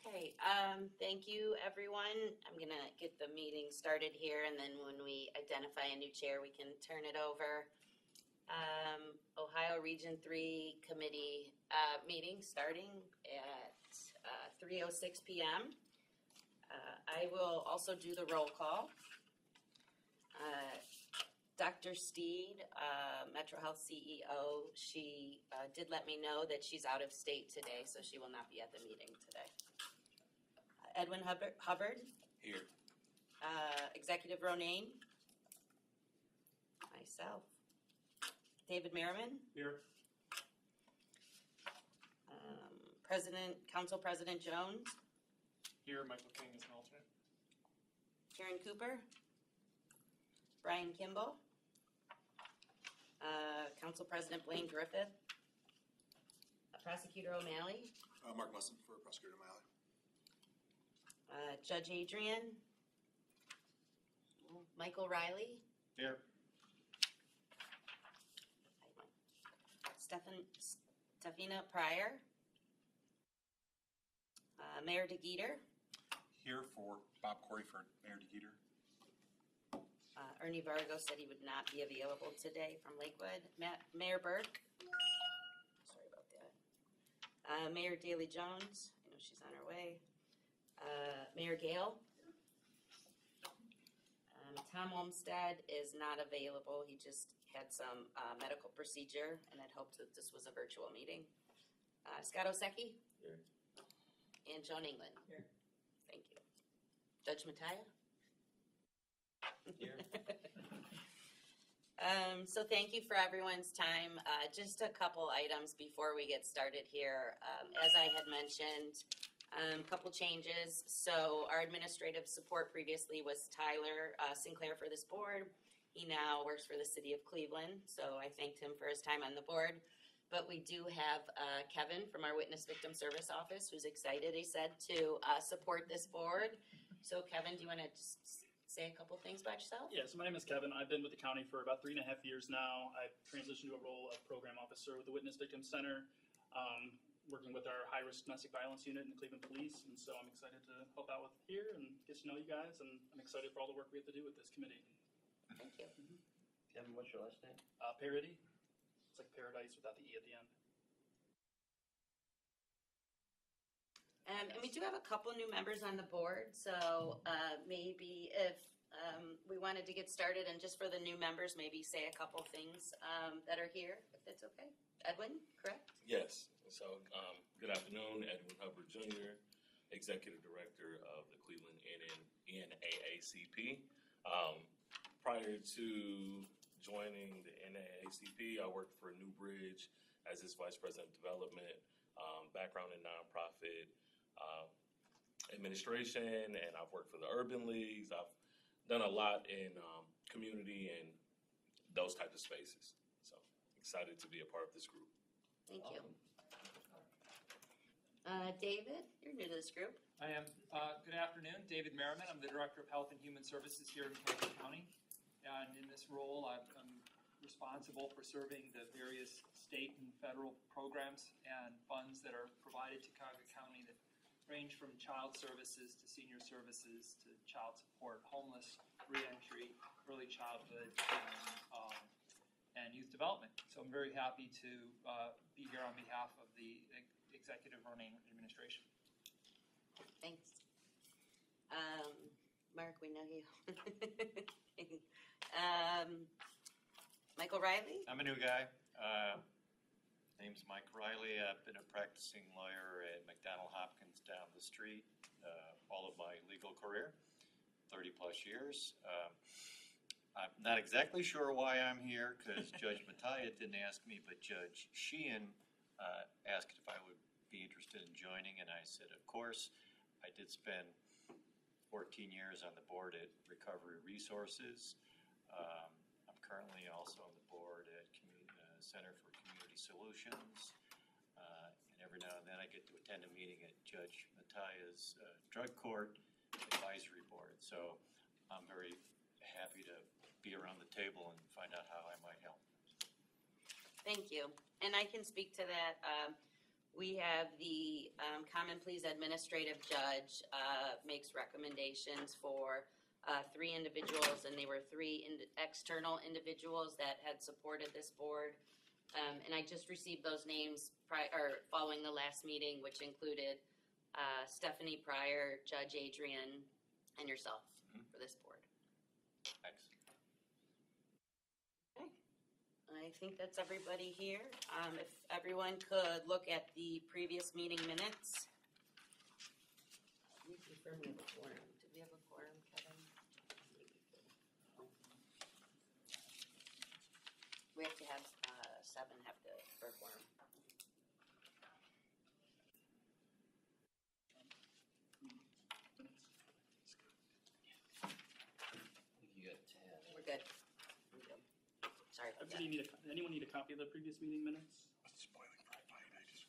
Okay, thank you, everyone. I'm gonna get the meeting started here, and then when we identify a new chair, we can turn it over. Ohio Region 3 Committee meeting starting at 3:06 p.m. I will also do the roll call. Dr. Steed, Metro Health CEO, she did let me know that she's out of state today, so she will not be at the meeting today. Edwin Hubbard. Here. Executive Ronayne. Myself. David Merriman. Here. Council President Jones. Here, Michael King is an alternate. Karen Cooper. Brian Kimball. Council President Blaine Griffith. Prosecutor O'Malley. Mark Musson for Prosecutor O'Malley. Judge Adrian. Michael Riley. Here. Stefina Pryor. Mayor DeGeeter. Here for Bob Corey for Mayor DeGeeter. Ernie Vargo said he would not be available today from Lakewood. Mayor Burke. Sorry about that. Mayor Daley Jones. I know she's on her way. Mayor Gale. Tom Olmsted is not available. He just had some medical procedure and had hoped that this was a virtual meeting. Scott Osecki. Here. And Joan England. Here. Thank you. Judge Mattia. Here. So thank you for everyone's time. Just a couple items before we get started here. As I had mentioned, a couple changes. So our administrative support previously was Tyler Sinclair for this board. He now works for the city of Cleveland, so I thanked him for his time on the board. But we do have Kevin from our Witness Victim Service Office who's excited, he said, to support this board. So Kevin, do you want to just say a couple things about yourself? Yeah, so my name is Kevin. I've been with the county for about 3.5 years now. I've transitioned to a role of program officer with the Witness Victim Center, working with our high-risk domestic violence unit in the Cleveland Police. And so I'm excited to help out with here and get to know you guys. And I'm excited for all the work we have to do with this committee. Thank you. Kevin, what's your last name? Parody. It's like paradise without the E at the end. And we do have a couple new members on the board, so maybe if we wanted to get started and just for the new members, maybe say a couple things that are here, if that's okay. Edwin, correct? Yes. So good afternoon, Edwin Hubbard Jr., Executive Director of the Cleveland NAACP. Prior to joining the NAACP, I worked for Newbridge as its Vice President of Development, background in nonprofit administration, and I've worked for the Urban Leagues. I've done a lot in community and those types of spaces. So excited to be a part of this group. Thank you. David, you're new to this group. I am. Good afternoon, David Merriman. I'm the Director of Health and Human Services here in Calumet County. And in this role, I'm responsible for serving the various state and federal programs and funds that are provided to Calumet County that range from child services to senior services to child support, homeless, reentry, early childhood, and youth development. So I'm very happy to be here on behalf of the Executive Ronayne administration. Thanks. Mark, we know you. Michael Riley? I'm a new guy. Name's Mike Riley. I've been a practicing lawyer at McDonald Hopkins down the street all of my legal career, 30 plus years. I'm not exactly sure why I'm here because Judge Mattia didn't ask me, but Judge Sheehan asked if I would be interested in joining, and I said, of course. I did spend 14 years on the board at Recovery Resources. I'm currently also on the board at Center for Community Solutions. And every now and then I get to attend a meeting at Judge Mattia's drug court advisory board. So I'm very happy to be around the table and find out how I might help. Thank you. And I can speak to that. We have the Common Pleas Administrative Judge makes recommendations for 3 individuals, and they were 3 external individuals that had supported this board. And I just received those names following the last meeting, which included Stephanie Pryor, Judge Adrian, and yourself for this board. Thanks. I think that's everybody here. If everyone could look at the previous meeting minutes. We confirm we have a quorum. Did we have a quorum, Kevin? We have to have 7 have to for a quorum. You got 10. We're good. We're good. Sorry about that. Anyone need a copy of the previous meeting minutes? Spoiling for a bite, I just.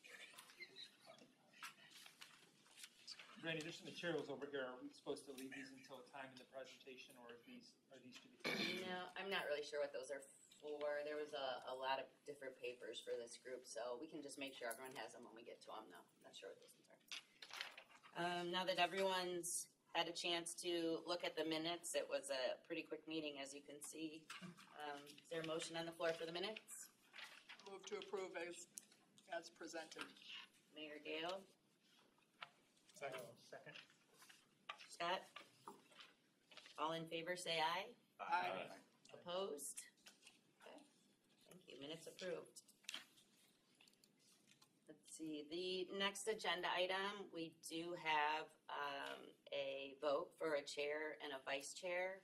Randy, there's some materials over here. Are we supposed to leave these until a time in the presentation, or are these to be? No, I'm not really sure what those are for. There was a lot of different papers for this group, so we can just make sure everyone has them when we get to them, though. I'm not sure what those ones are. Now that everyone's had a chance to look at the minutes, it was a pretty quick meeting, as you can see. Is there a motion on the floor for the minutes? Move to approve as presented. Mayor Gale? Second. Scott? All in favor, say aye. Aye. Opposed? Okay, thank you, minutes approved. Let's see, the next agenda item, we do have a vote for a chair and a vice chair.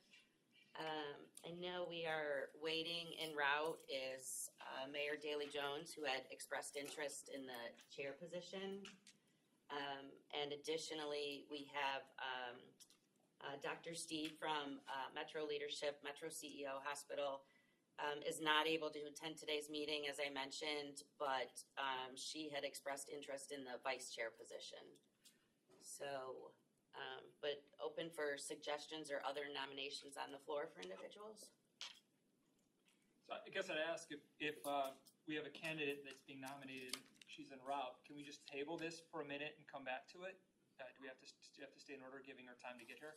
I know we are waiting en route is Mayor Daley Jones, who had expressed interest in the chair position. And additionally, we have Dr. Steve from Metro Leadership, Metro CEO Hospital, is not able to attend today's meeting, as I mentioned, but she had expressed interest in the vice chair position. So, but open for suggestions or other nominations on the floor for individuals? So I guess I'd ask if we have a candidate that's being nominated, she's en route, can we just table this for a minute and come back to it? Do we have to stay in order, giving her time to get here?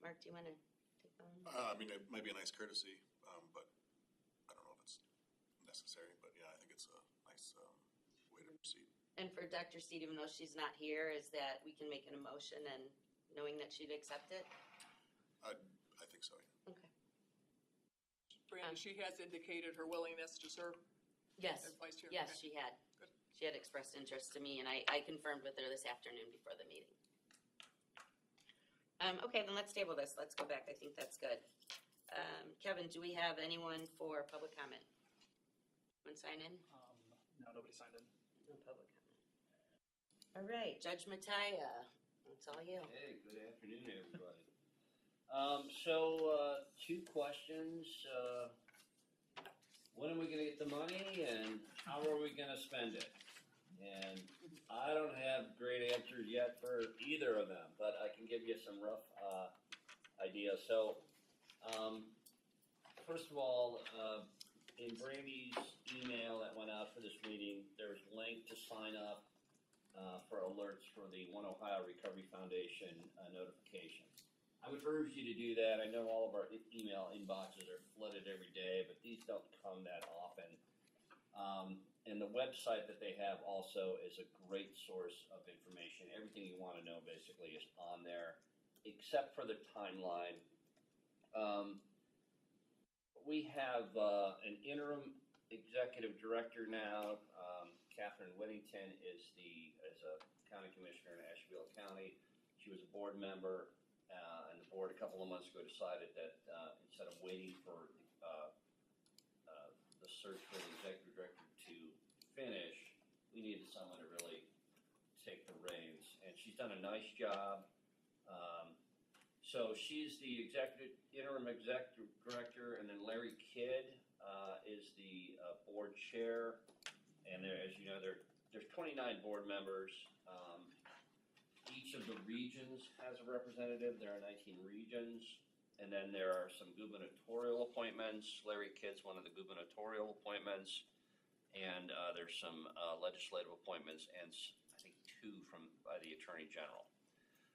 Mark, do you want to take that one? I mean, it might be a nice courtesy, but I don't know if it's necessary, but yeah, I think it's a nice way to proceed. And for Dr. Steed, even though she's not here, is that we can make an emotion and knowing that she'd accept it? I think so, yeah. Okay. Brandy, she has indicated her willingness to serve Yes, as vice chair. yes, Okay. she had. Good. She had expressed interest to me, and I confirmed with her this afternoon before the meeting. Okay, then let's table this. Let's go back. I think that's good. Kevin, do we have anyone for public comment? Anyone sign in? No, nobody signed in. No public comment. All right, Judge Mattia, it's all you. Hey, good afternoon, everybody. Two questions. When are we gonna get the money and how are we gonna spend it? And I don't have great answers yet for either of them, but I can give you some rough ideas. So, first of all, in Brandy's email that went out for this meeting, there's a link to sign up for alerts for the One Ohio Recovery Foundation notifications. I would urge you to do that. I know all of our email inboxes are flooded every day, but these don't come that often. And the website that they have also is a great source of information. Everything you want to know basically is on there, except for the timeline. We have an interim executive director now. Catherine Whittington is a county commissioner in Asheville County. She was a board member, and the board a couple of months ago decided that instead of waiting for the search for the executive director to finish, we needed someone to really take the reins. And she's done a nice job. So she's the interim executive director, and then Larry Kidd is the board chair. And there, as you know, there's 29 board members. Each of the regions has a representative. There are 19 regions. And then there are some gubernatorial appointments. Larry Kidd's one of the gubernatorial appointments. and there's some legislative appointments, and I think 2 by the Attorney General.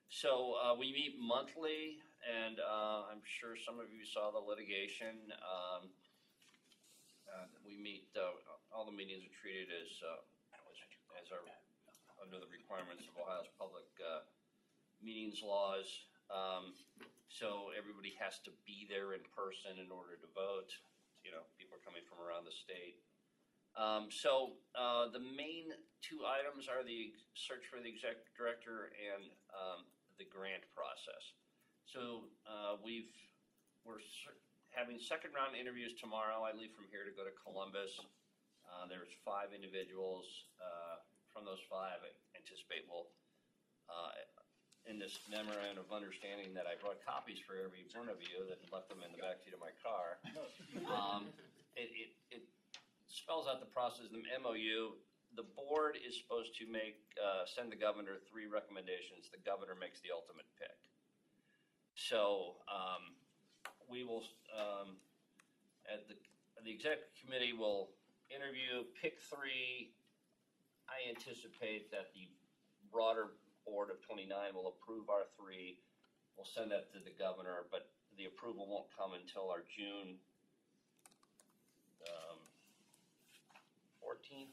So we meet monthly, and I'm sure some of you saw the litigation. We meet, all the meetings are treated as our, under the requirements of Ohio's public meetings laws. So everybody has to be there in person in order to vote. People are coming from around the state. So the main 2 items are the search for the executive director and the grant process. So we're having second round interviews tomorrow. I leave from here to go to Columbus. There's 5 individuals. From those 5, I anticipate we'll, in this memorandum of understanding that I brought copies for every one of you that left them in the backseat of my car. It spells out the process of the MOU. The board is supposed to send the governor 3 recommendations. The governor makes the ultimate pick. So we will, at the executive committee will interview, pick 3. I anticipate that the broader board of 29 will approve our 3. We'll send that to the governor, but the approval won't come until our June 14th.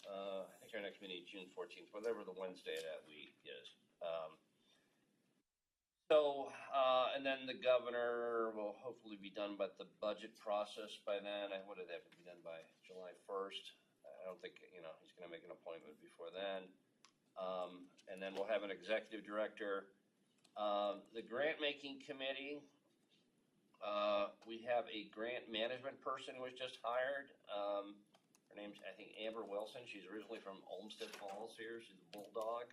I think our next meeting is June 14th, whatever the Wednesday of that week is. And then the governor will hopefully be done by the budget process by then. What did that have to be done by July 1st? I don't think, he's going to make an appointment before then. And then we'll have an executive director. The grant-making committee, we have a grant management person who was just hired. Her name's, I think, Amber Wilson. She's originally from Olmsted Falls here. She's a bulldog.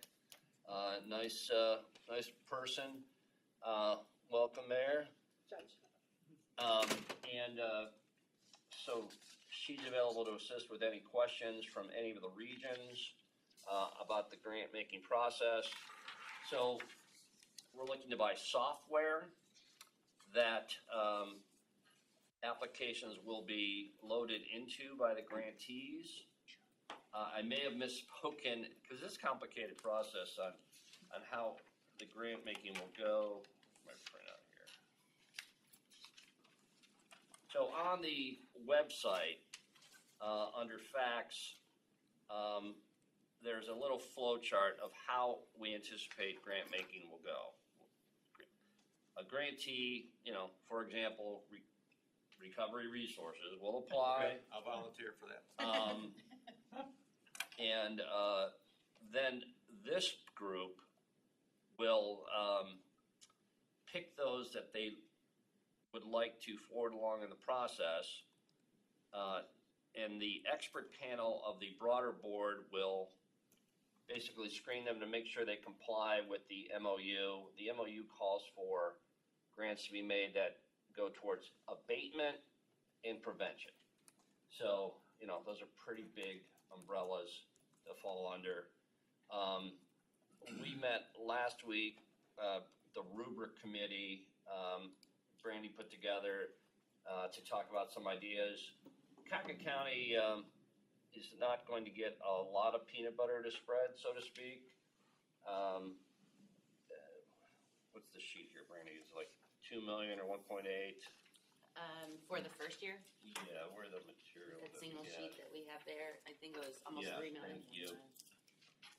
Nice person. Welcome there. So she's available to assist with any questions from any of the regions about the grant-making process. So we're looking to buy software that applications will be loaded into by the grantees. I may have misspoken, because this is a complicated process on how the grant-making will go. My printout here. So on the website, under facts, there's a little flow chart of how we anticipate grant-making will go. A grantee, for example, Recovery Resources will apply. I'll volunteer for that. And then this group will pick those that they would like to forward along in the process. And the expert panel of the broader board will basically screen them to make sure they comply with the MOU. The MOU calls for grants to be made that go towards abatement and prevention. So, those are pretty big umbrellas to fall under. We met last week, the rubric committee, Brandy put together to talk about some ideas. Cuyahoga County is not going to get a lot of peanut butter to spread, so to speak. What's the sheet here, Brandy? It's like 2 million or 1.8. For the first year, Yeah, where are the materials? that single sheet that we have there, I think it was almost Yeah, 3 million. thank you.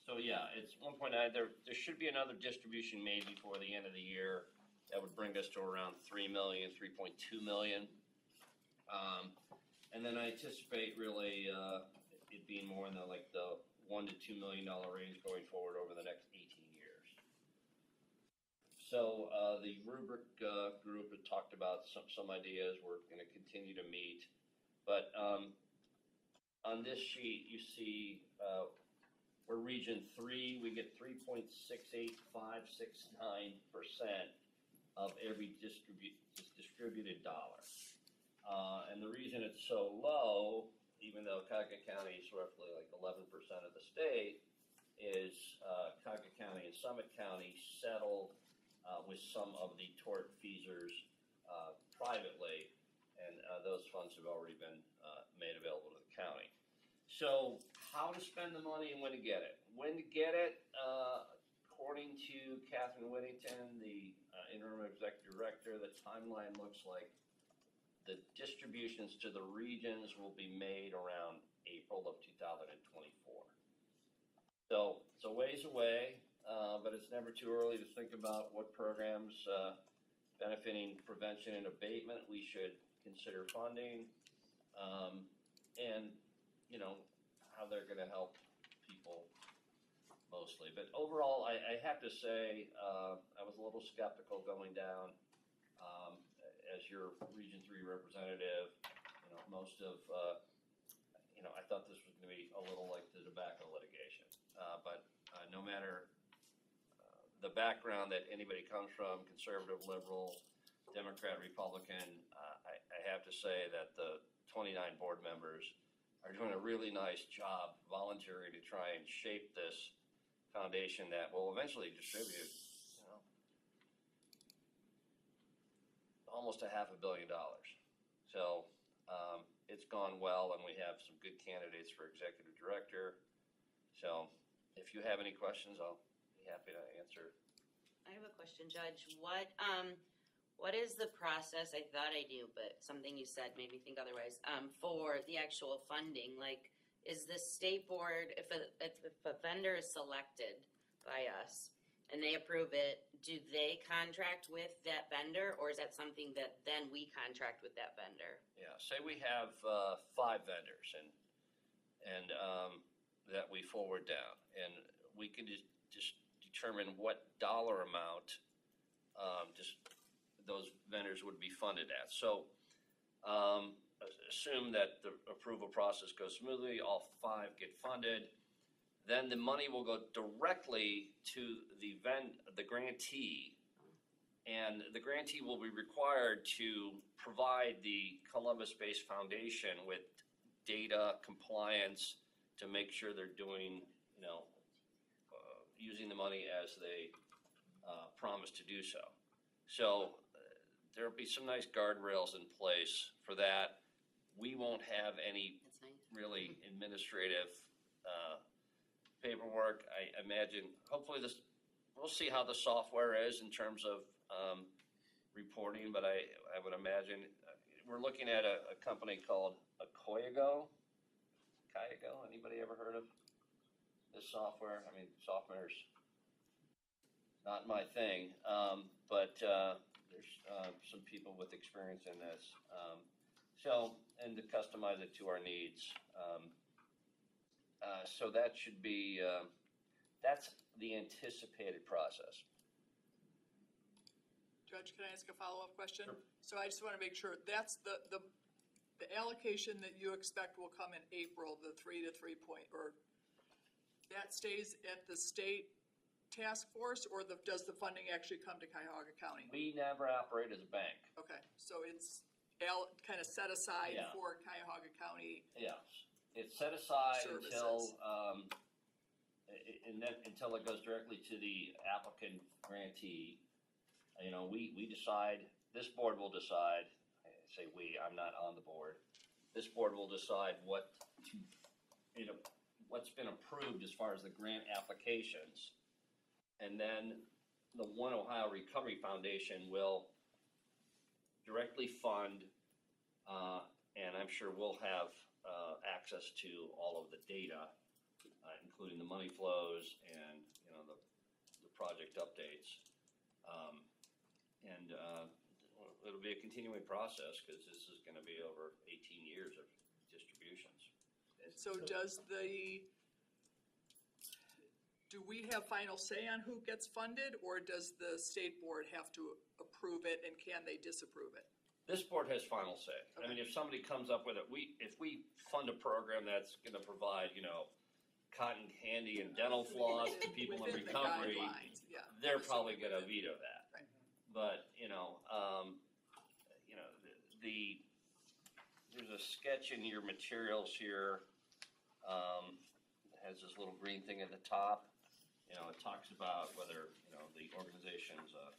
So yeah, it's 1.9. There should be another distribution made before the end of the year. That would bring us to around 3 million, 3.2 million. And then I anticipate really it being more in the $1 to $2 million range going forward over the next 18 years. So the rubric group had talked about some ideas. We're going to continue to meet, but on this sheet you see we're Region 3. We get 3.68569% of every distributed dollar. And the reason it's so low, even though Cuyahoga County is roughly 11% of the state, is Cuyahoga County and Summit County settled with some of the tort feasors privately, and those funds have already been made available to the county. So how to spend the money and when to get it. When to get it, according to Catherine Whittington, the interim executive director, the timeline looks like the distributions to the regions will be made around April of 2024. So it's a ways away, but it's never too early to think about what programs benefiting prevention and abatement we should consider funding, and how they're going to help people mostly. But overall, I have to say I was a little skeptical going down as your Region 3 representative. Most of I thought this was going to be a little like the tobacco litigation, but no matter the background that anybody comes from, conservative, liberal, Democrat, Republican, I have to say that the 29 board members are doing a really nice job volunteering to try and shape this foundation that will eventually distribute, almost $500 million. So it's gone well, and we have some good candidates for executive director. So if you have any questions, I'll be happy to answer. I have a question, Judge. What is the process? I thought I knew, but something you said made me think otherwise. For the actual funding, like, is the state board, if a vendor is selected by us and they approve it, do they contract with that vendor, or is that something that then we contract with that vendor? Yeah, say we have 5 vendors and that we forward down, and we can just determine what dollar amount just those vendors would be funded at. So assume that the approval process goes smoothly, all 5 get funded, then the money will go directly to the grantee, and the grantee will be required to provide the Columbus-based foundation with data compliance to make sure they're doing, using the money as they promised to do so. So there'll be some nice guardrails in place for that. We won't have any That's nice. really administrative paperwork. I imagine, hopefully we'll see how the software is in terms of reporting, but I would imagine we're looking at a company called Akoyago. Anybody ever heard of this software? I mean, software's not my thing, but there's some people with experience in this. And to customize it to our needs. So that should be, that's the anticipated process. Judge, can I ask a follow-up question? Sure. So I just want to make sure, that's the allocation that you expect will come in April, the 3 to 3 point, or that stays at the state task force, or does the funding actually come to Cuyahoga County? We never operate as a bank. Okay, so it's kind of set aside Yeah. for Cuyahoga County. Yes, it's set aside Services. until it goes directly to the applicant grantee. We decide, this board will decide, I say we, I'm not on the board. This board will decide what's been approved as far as the grant applications. And then the One Ohio Recovery Foundation will directly fund, and I'm sure we'll have access to all of the data, including the money flows and the project updates. And it'll be a continuing process because this is going to be over 18 years of distributions. So do we have final say on who gets funded, or does the state board have to approve it, and can they disapprove it? This board has final say. I mean, if somebody comes up with it, if we fund a program that's going to provide, cotton candy and dental floss to people in Within the recovery, guidelines, yeah. they're probably going to veto that. Right. But there's a sketch in your materials here. Has this little green thing at the top. It talks about whether the organization's a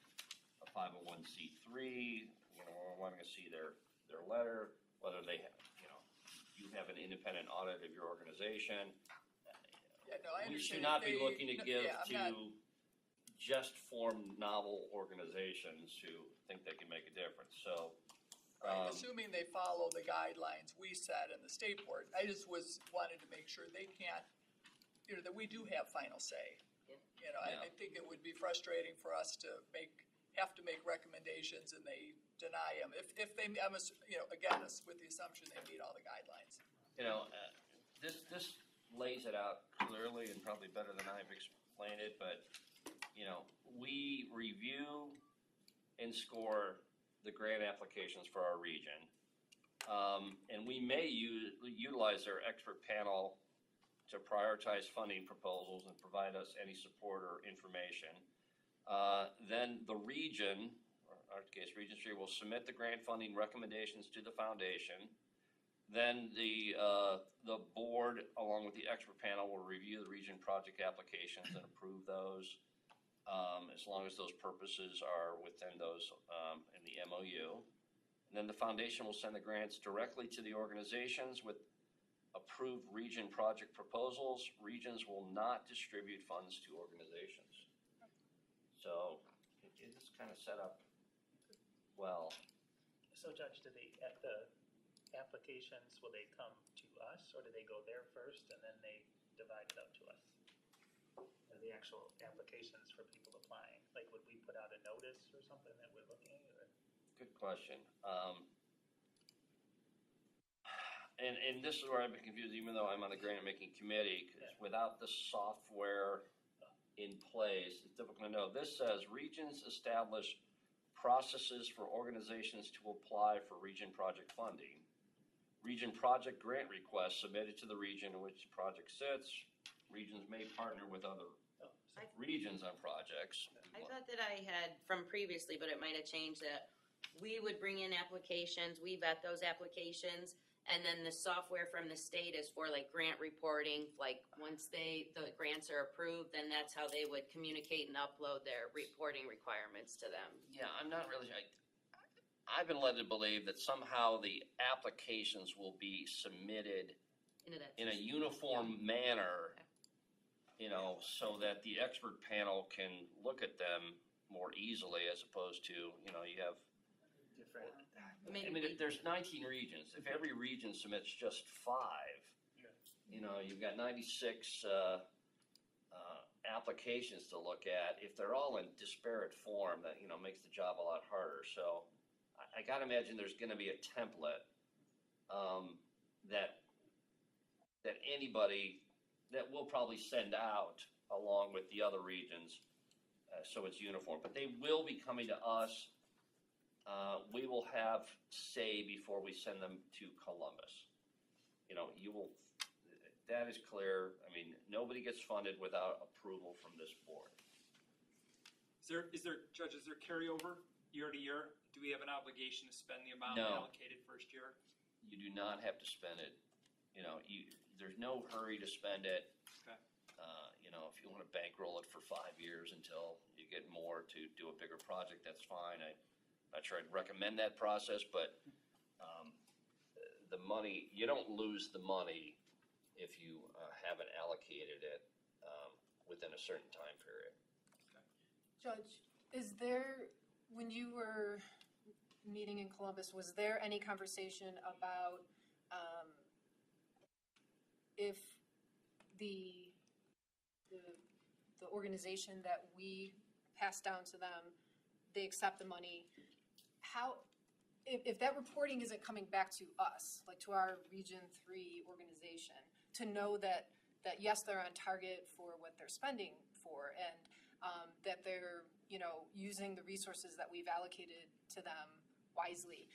501c3. We're wanting to see their letter, whether they have, you have an independent audit of your organization. Yeah, no, I We understand. should not If be they- looking to no, give yeah, I'm to not- just formed novel organizations who think they can make a difference, so. Right, assuming they follow the guidelines we set in the state board, I just wanted to make sure they can't, that we do have final say. Yeah. I think it would be frustrating for us to have to make recommendations and they deny them. If they, again, it's with the assumption they meet all the guidelines. This lays it out clearly and probably better than I've explained it, but, we review and score the grant applications for our region. And we may utilize their expert panel to prioritize funding proposals and provide us any support or information. Then the region, or in our case, Region 3, will submit the grant funding recommendations to the foundation. Then the board, along with the expert panel, will review the region project applications and approve those, as long as those purposes are within those in the MOU. And then the foundation will send the grants directly to the organizations with approved region project proposals. Regions will not distribute funds to organizations. So it's kind of set up well. So Judge, the applications, will they come to us or do they go there first and then they divide it up to us? The actual applications for people applying, like would we put out a notice or something that we're looking or? Good question. And this is where I've been confused, even though I'm on the grant making committee, because without the software in place, it's difficult to know. This says regions establish processes for organizations to apply for region project funding. Region project grant requests submitted to the region in which the project sits. Regions may partner with other regions on projects. I thought that I had from previously, but it might have changed, that we would bring in applications, we vet those applications, and then the software from the state is for like grant reporting, like once the grants are approved, then that's how they would communicate and upload their reporting requirements to them. Yeah, I'm not really, I've been led to believe that somehow the applications will be submitted Into that in a system. uniform manner, so that the expert panel can look at them more easily as opposed to, you have, Different. Maybe there's 19 regions. If every region submits just 5, you've got 96 applications to look at. If they're all in disparate form, that, makes the job a lot harder. So I gotta imagine there's gonna be a template that anybody, that we'll probably send out along with the other regions, so it's uniform. But they will be coming to us. We will have say before we send them to Columbus. That is clear. I mean, nobody gets funded without approval from this board. Is there, Judge, is there carryover year to year? Do we have an obligation to spend the amount No. allocated first year? You do not have to spend it. There's no hurry to spend it. Okay. If you want to bankroll it for 5 years until you get more to do a bigger project, that's fine. I'm not sure I'd recommend that process, but the money, you don't lose the money if you haven't allocated it within a certain time period. Judge, is there, when you were meeting in Columbus, was there any conversation about if the organization that we pass down to them, they accept the money, if that reporting isn't coming back to us, like to our Region 3 organization, to know that yes, they're on target for what they're spending for, and that they're, using the resources that we've allocated to them wisely,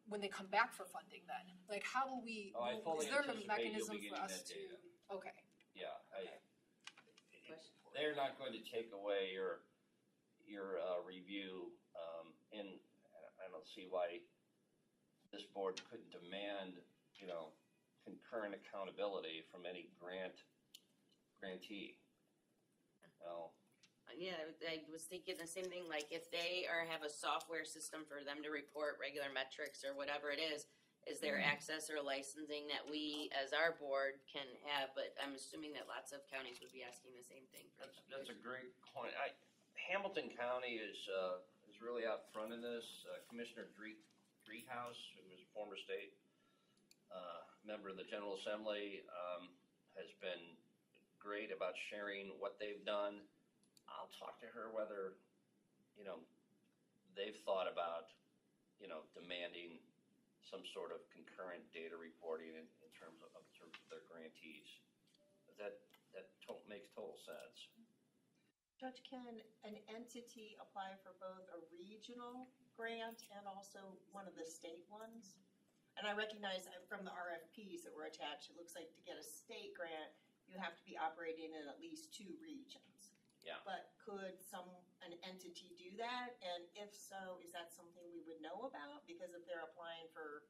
when they come back for funding then? Like, how will we, Oh, I fully is there a anticipate you'll mechanism be for getting us that to? data. Okay. Yeah, Question. they're not going to take away your review, and I don't see why this board couldn't demand, concurrent accountability from any grantee. Well, Yeah, I was thinking the same thing, like if they have a software system for them to report regular metrics or whatever it is, is there access or licensing that we, as our board, can have? But I'm assuming that lots of counties would be asking the same thing. That's a great point. Hamilton County is really out front in this. Commissioner Dreehouse, who was a former state member of the General Assembly, has been great about sharing what they've done. I'll talk to her whether, they've thought about, demanding some sort of concurrent data reporting in terms of their grantees. That makes total sense. Judge, can an entity apply for both a regional grant and also one of the state ones? And I recognize from the RFPs that were attached, it looks like to get a state grant, you have to be operating in at least 2 regions. Yeah. But could an entity do that? And if so, is that something we would know about? Because if they're applying for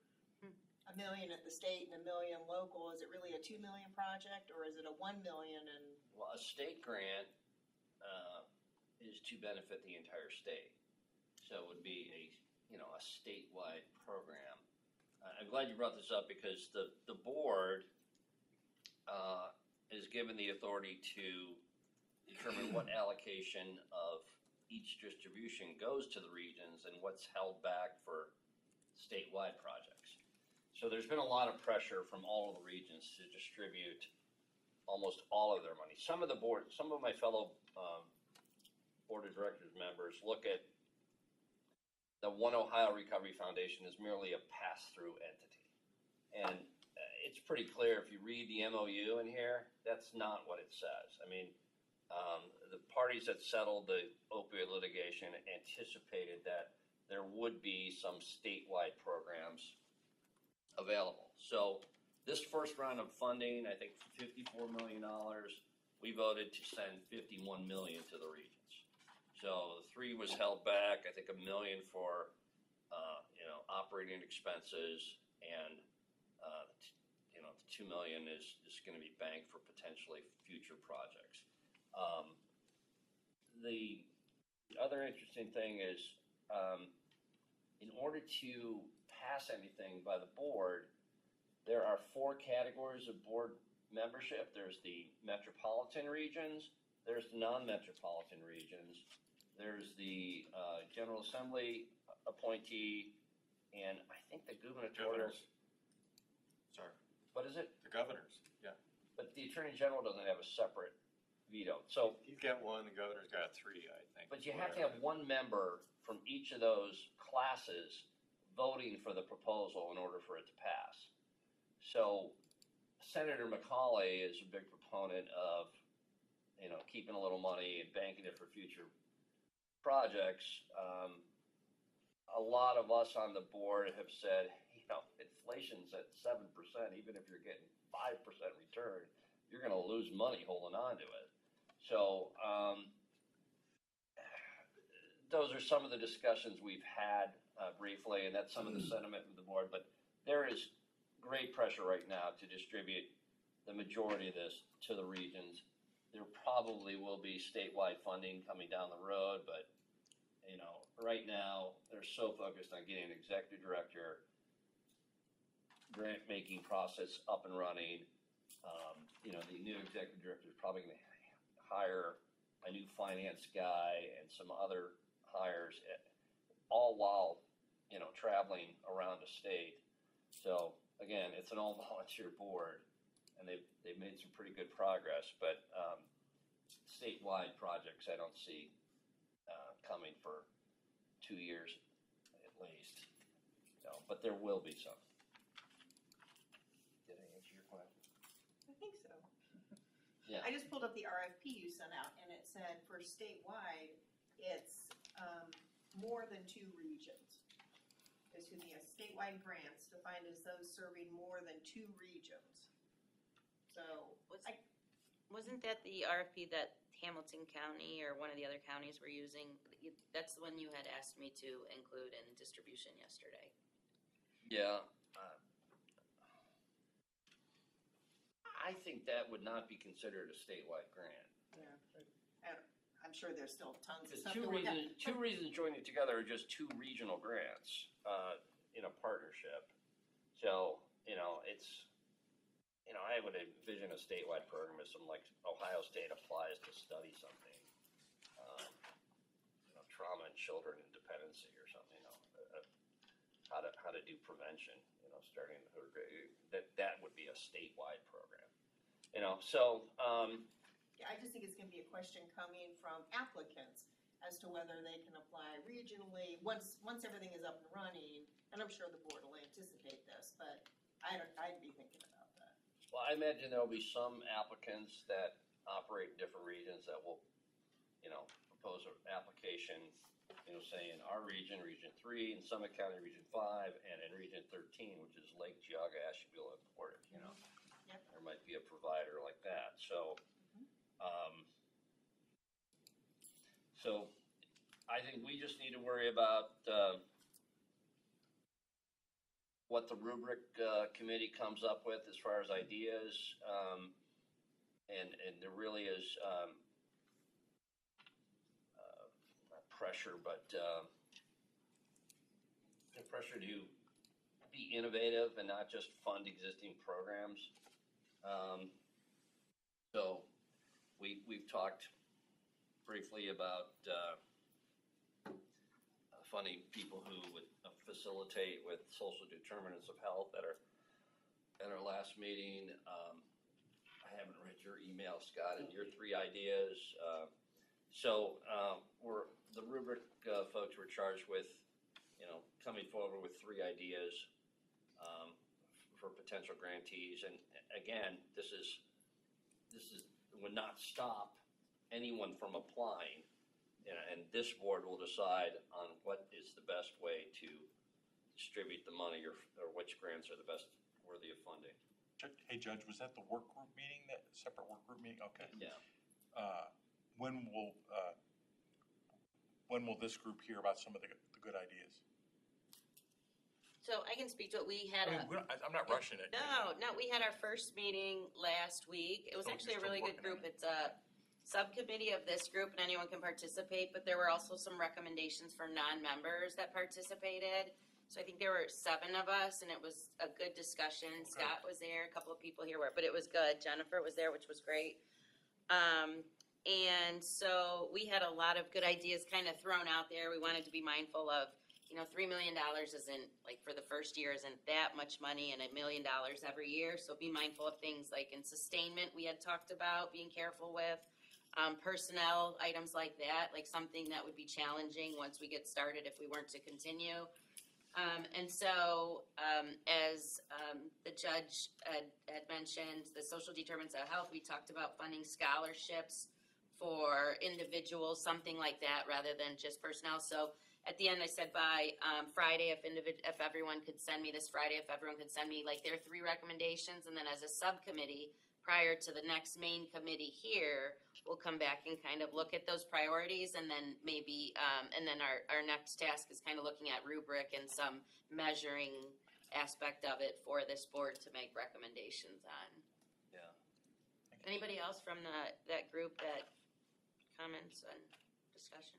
$1 million at the state and $1 million local, is it really a $2 million project or is it a $1 million? And Well, a state grant is to benefit the entire state. So it would be a statewide program. I'm glad you brought this up because the board is given the authority to determine what allocation of each distribution goes to the regions and what's held back for statewide projects. So there's been a lot of pressure from all of the regions to distribute almost all of their money. Some of my fellow board of directors members look at the One Ohio Recovery Foundation as merely a pass-through entity. And it's pretty clear if you read the MOU in here, that's not what it says. I mean, the parties that settled the opioid litigation anticipated that there would be some statewide programs available. So this first round of funding, I think $54 million, we voted to send $51 million to the regions. So the 3 was held back, I think $1 million for, operating expenses, and, the $2 million is going to be banked for potentially future projects. The other interesting thing is, in order to pass anything by the board, there are 4 categories of board membership. There's the metropolitan regions, there's the non-metropolitan regions, there's the General Assembly appointee, and I think the gubernatorial. Governors. Sorry, What is it? the governors, yeah. But the Attorney General doesn't have a separate veto. So, He's got 1, the governor's got 3, I think. but you have to have 1 member from each of those classes voting for the proposal in order for it to pass. So Senator McCauley is a big proponent of, keeping a little money and banking it for future projects. A lot of us on the board have said, inflation's at 7%, even if you're getting 5% return, you're going to lose money holding on to it. So those are some of the discussions we've had briefly, and that's some of the sentiment of the board. But there is great pressure right now to distribute the majority of this to the regions. There probably will be statewide funding coming down the road, but right now they're so focused on getting an executive director, grant-making process up and running. The new executive director is probably going to hire a new finance guy and some other hires, all while, traveling around the state. So again, it's an all-volunteer board, and they've made some pretty good progress, but statewide projects I don't see coming for 2 years at least. But there will be some. Did I answer your question? I think so. Yeah. I just pulled up the RFP you sent out, and it said for statewide, it's more than 2 regions. Statewide grants defined as those serving more than 2 regions. So, Wasn't that the RFP that Hamilton County or one of the other counties were using? That's the one you had asked me to include in distribution yesterday. Yeah. I think that would not be considered a statewide grant. yeah, I'm sure there's still tons of Because stuff to look at. two reasons joining together are just 2 regional grants in a partnership. So, I would envision a statewide program as some like Ohio State applies to study something. Trauma in children and dependency or something, how to do prevention, starting in the third grade. That would be a statewide program. So, Yeah, I just think it's gonna be a question coming from applicants as to whether they can apply regionally, once everything is up and running, and I'm sure the board will anticipate this, but I'd be thinking about that. well, I imagine there'll be some applicants that operate in different regions that will, propose an application, say in our region, Region 3, in Summit County, Region 5, and in Region 13, which is Lake Geauga, Asheville, and Portage, Yep. There might be a provider like that, so, so I think we just need to worry about, what the rubric, committee comes up with as far as ideas, and there really is, not pressure, but, the pressure to be innovative and not just fund existing programs. So we've talked briefly about, funding people who would facilitate with social determinants of health at our last meeting. I haven't read your email, Scott, and your 3 ideas. So the rubric folks were charged with, coming forward with 3 ideas for potential grantees. And again, this would not stop anyone from applying. And this board will decide on what is the best way to distribute the money or which grants are the best worthy of funding. Hey, Judge, was that the work group meeting, that separate work group meeting? Okay. Yeah. When will this group hear about some of the good ideas? So I can speak to it. We had I'm not rushing it. No, we had our first meeting last week. It was So actually a you're really still good working on group. It's a subcommittee of this group and anyone can participate, but there were also some recommendations for non-members that participated. So I think there were 7 of us and it was a good discussion. Okay. Scott was there, a couple of people here were, but it was good. Jennifer was there, which was great. And so we had a lot of good ideas kind of thrown out there. We wanted to be mindful of, $3 million isn't, like, for the first year isn't that much money, and $1 million every year. So be mindful of things like in sustainment we had talked about, being careful with. Personnel, items like that, like something that would be challenging once we get started if we weren't to continue. And so, as the judge had mentioned, the social determinants of health, we talked about funding scholarships for individuals, something like that, rather than just personnel. So at the end, I said by Friday, if everyone could send me this Friday, if everyone could send me like their 3 recommendations, and then as a subcommittee, prior to the next main committee here, we'll come back and kind of look at those priorities, and then maybe, and then our next task is kind of looking at rubric and some measuring aspect of it for this board to make recommendations on. Yeah. Anybody else from that group that comments and discussion?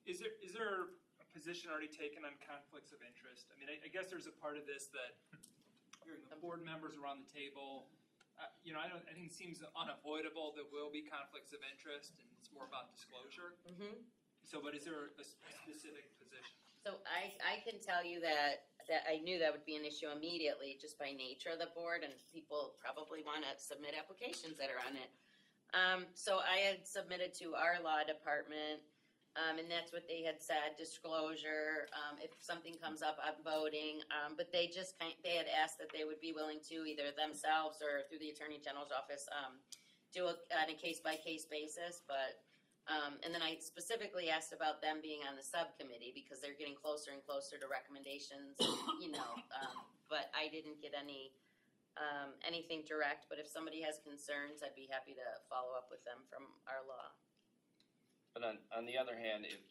Is there a position already taken on conflicts of interest? I mean, I guess there's a part of this that hearing the board members around the table, I think it seems unavoidable that will be conflicts of interest, and it's more about disclosure. Mm-hmm. So, but is there a specific position? So I can tell you that I knew that would be an issue immediately just by nature of the board, and people probably want to submit applications that are on it. So I had submitted to our law department, and that's what they had said, disclosure, if something comes up, I'm voting, but they had asked that they would be willing to either themselves or through the Attorney General's office, do it on a case-by-case basis, but, and then I specifically asked about them being on the subcommittee because they're getting closer and closer to recommendations, but I didn't get anything direct, but if somebody has concerns, I'd be happy to follow up with them from our law. But on the other hand, if,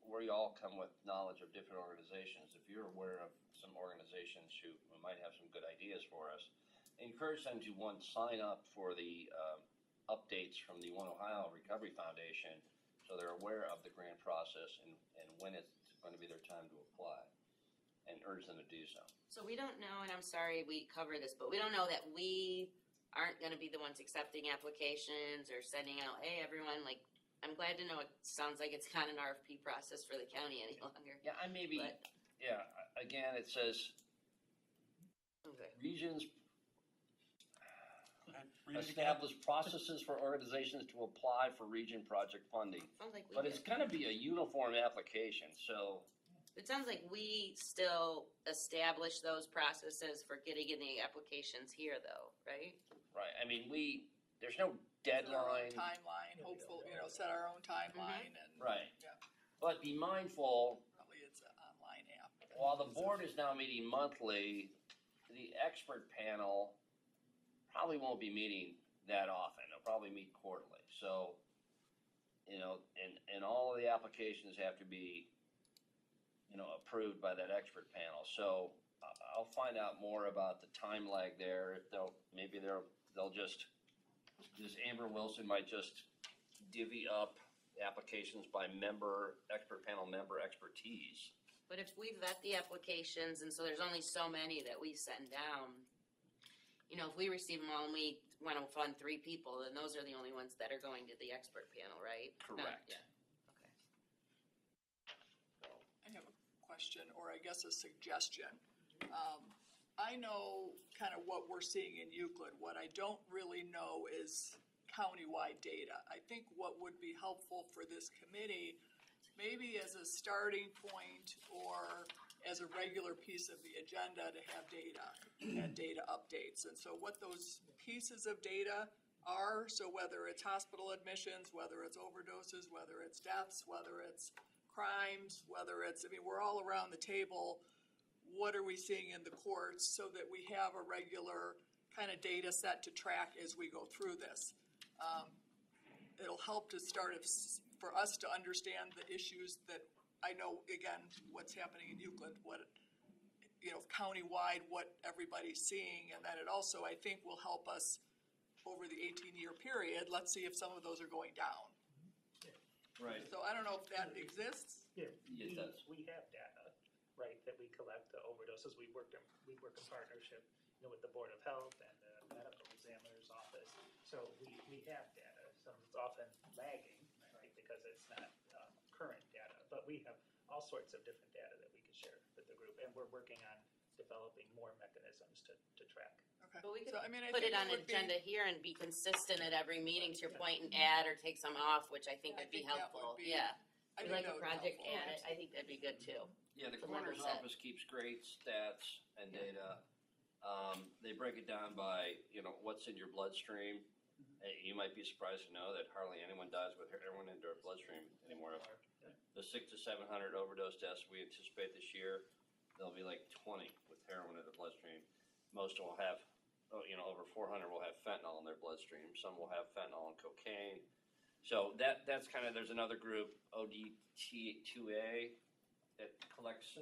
we all come with knowledge of different organizations. If you're aware of some organizations who might have some good ideas for us, encourage them to, one, sign up for the updates from the One Ohio Recovery Foundation so they're aware of the grant process and when it's going to be their time to apply. And encourage them to do so. So we don't know, and I'm sorry we cover this, but we don't know that we aren't gonna be the ones accepting applications or sending out, hey, everyone, like, I'm glad to know it sounds like it's not an RFP process for the county any longer. Yeah, I maybe, But- yeah, again, it says Okay. regions Read it again. establish processes for organizations to apply for region project funding. Sounds like we But it's did. gonna be a uniform application, so, It sounds like we still establish those processes for getting in the applications here though, right? right, I mean, there's no deadline. Timeline, hopeful, set our own timeline and. Right. Yeah, But be mindful, probably it's an online app. while the board is now meeting monthly, the expert panel probably won't be meeting that often. They'll probably meet quarterly. So, and all of the applications have to be, approved by that expert panel. So I'll find out more about the time lag there. If they'll just Amber Wilson might just divvy up applications by expert panel member expertise. But if we vet the applications, and so there's only so many that we send down, if we receive them all and we want to fund 3 people, then those are the only ones that are going to the expert panel, right? Correct. Yeah, okay. I have a question, or I guess a suggestion. I know kind of what we're seeing in Euclid. What I don't really know is countywide data. I think what would be helpful for this committee, maybe as a starting point or as a regular piece of the agenda, to have data and data updates. And so what those pieces of data are, so whether it's hospital admissions, whether it's overdoses, whether it's deaths, whether it's crimes, whether it's, we're all around the table. What are we seeing in the courts, so that we have a regular kind of data set to track as we go through this. It'll help to start for us to understand the issues that I know, again, what's happening in Euclid, countywide, what everybody's seeing, and then it also, I think, will help us over the 18-year period. Let's see if some of those are going down. Right. So I don't know if that exists. Yeah, It does. we have data, right, that we collect the overdoses. We work in partnership, with the Board of Health and the Medical Examiner's Office. So we have data. Some it's often lagging, right, because it's not current data. But we have all sorts of different data that we can share with the group, and we're working on developing more mechanisms to track. Okay. But we could So, I put think it on would be- agenda here and be consistent at every meeting, to your point, and add or take some off, which I think I would be think that would helpful. be- Yeah. I We think like that a would be project, helpful. add it. I think that'd be good too. Yeah, the The member coroner's set. office keeps great stats and data. They break it down by, what's in your bloodstream. You might be surprised to know that hardly anyone dies with heroin in their bloodstream anymore. The 600 to 700 overdose deaths we anticipate this year, there'll be like 20 with heroin in their bloodstream. Most will have, over 400 will have fentanyl in their bloodstream. Some will have fentanyl and cocaine. So that's kind of, there's another group, ODT2A, that collects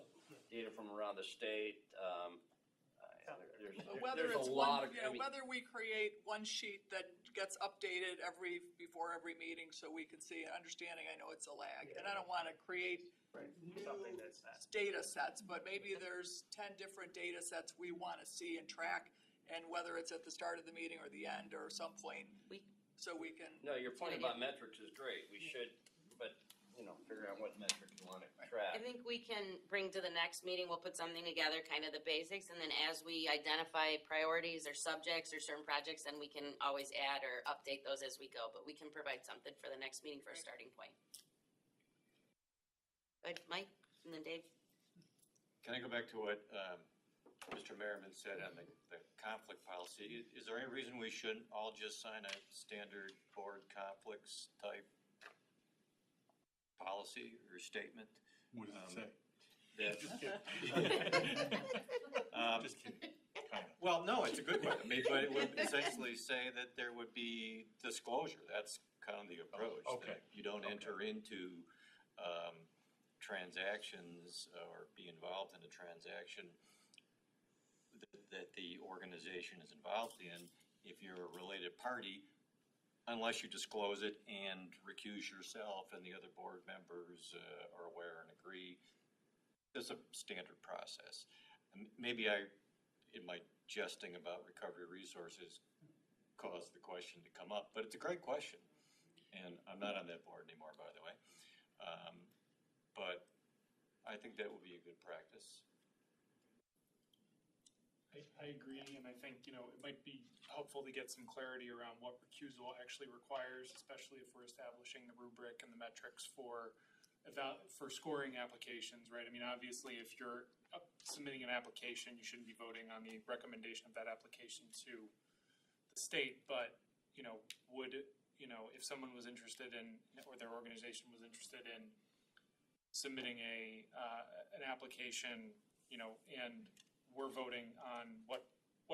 data from around the state. But whether There's it's a lot one, of, whether we create one sheet that gets updated before every meeting, so we can see, understanding, I know it's a lag, and I don't wanna create Right. new Something that's not. data sets, but maybe there's 10 different data sets we wanna see and track, and whether it's at the start of the meeting or the end or some point, so we can. No, your point Good about metrics is great. We should, but, figure out what metric you want to track. I think we can bring to the next meeting, we'll put something together, kind of the basics, and then as we identify priorities or subjects or certain projects, then we can always add or update those as we go, but we can provide something for the next meeting for a starting point. Good, Mike, and then Dave? Can I go back to what Mr. Merriman said on the conflict policy? Is there any reason we shouldn't all just sign a standard board conflicts type policy or statement? What does it say? That- Just kidding. Just kidding. Kind of. Well, no, it's a good one. But it would essentially say that there would be disclosure. That's kind of the approach. Okay. that You don't enter into transactions or be involved in a transaction that the organization is involved in if you're a related party, unless you disclose it and recuse yourself and the other board members are aware and agree. There's a standard process. And maybe I, in my jesting about recovery resources, caused the question to come up, but it's a great question. And I'm not on that board anymore, by the way. But I think that would be a good practice. I agree, and I think, it might be helpful to get some clarity around what recusal actually requires, especially if we're establishing the rubric and the metrics for scoring applications, right? I mean, obviously, if you're submitting an application, you shouldn't be voting on the recommendation of that application to the state, but, if someone was interested in, or their organization was interested in submitting an application, and we're voting on what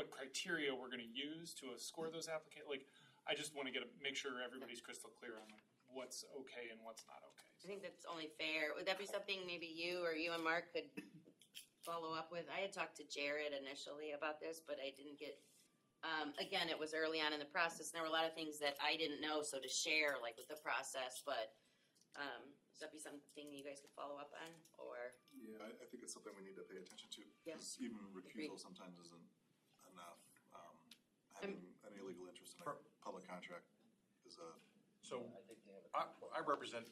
criteria we're gonna use to score those I just wanna make sure everybody's crystal clear on what's okay and what's not okay. I think that's only fair. Would that be something maybe you and Mark could follow up with? I had talked to Jared initially about this, but I didn't get, again, it was early on in the process, and there were a lot of things that I didn't know, so to share, with the process, but, would that be something you guys could follow up on, or? Yeah, I think it's something we need to pay attention to. Yes. Even recusal sometimes isn't enough. Having any legal interest in a public contract is a. So I think they have I represent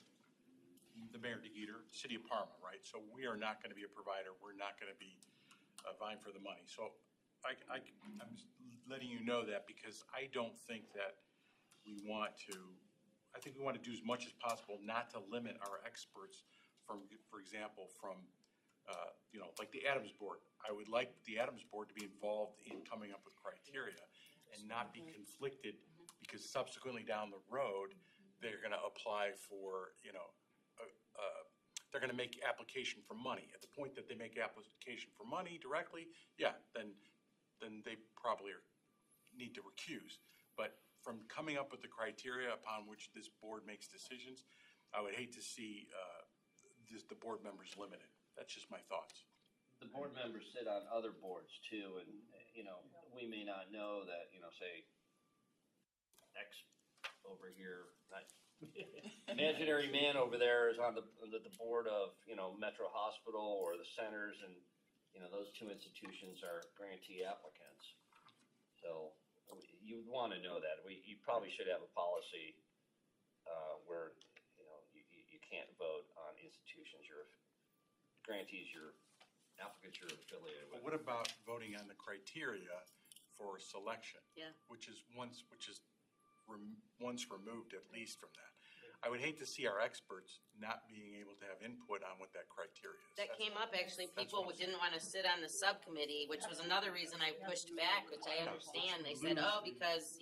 the Mayor DeGeeter, City of Parma, right? So we are not gonna be a provider, we're not gonna be vying for the money. So I'm just letting you know that because I don't think that we want to, I think we want to do as much as possible not to limit our experts from, for example, from, like the Adams Board. I would like the Adams Board to be involved in coming up with criteria and not be conflicted because subsequently down the road, they're gonna apply for, they're gonna make application for money. At the point that they make application for money directly, yeah, then they probably need to recuse. But from coming up with the criteria upon which this board makes decisions, I would hate to see the board members limited. That's just my thoughts. The board members sit on other boards too, and, we may not know that, say, X over here, imaginary man over there is on the board of, Metro Hospital or the centers, and, those two institutions are grantee applicants. So you would want to know that. You probably should have a policy where, you can't vote on institutions, your grantees, your applicants you're affiliated with. But what about voting on the criteria for selection? Yeah. Which is once removed at least from that. I would hate to see our experts not being able to have input on what that criteria is. That came up, actually, people didn't want to sit on the subcommittee, which was another reason I pushed back, which I understand. They said, because,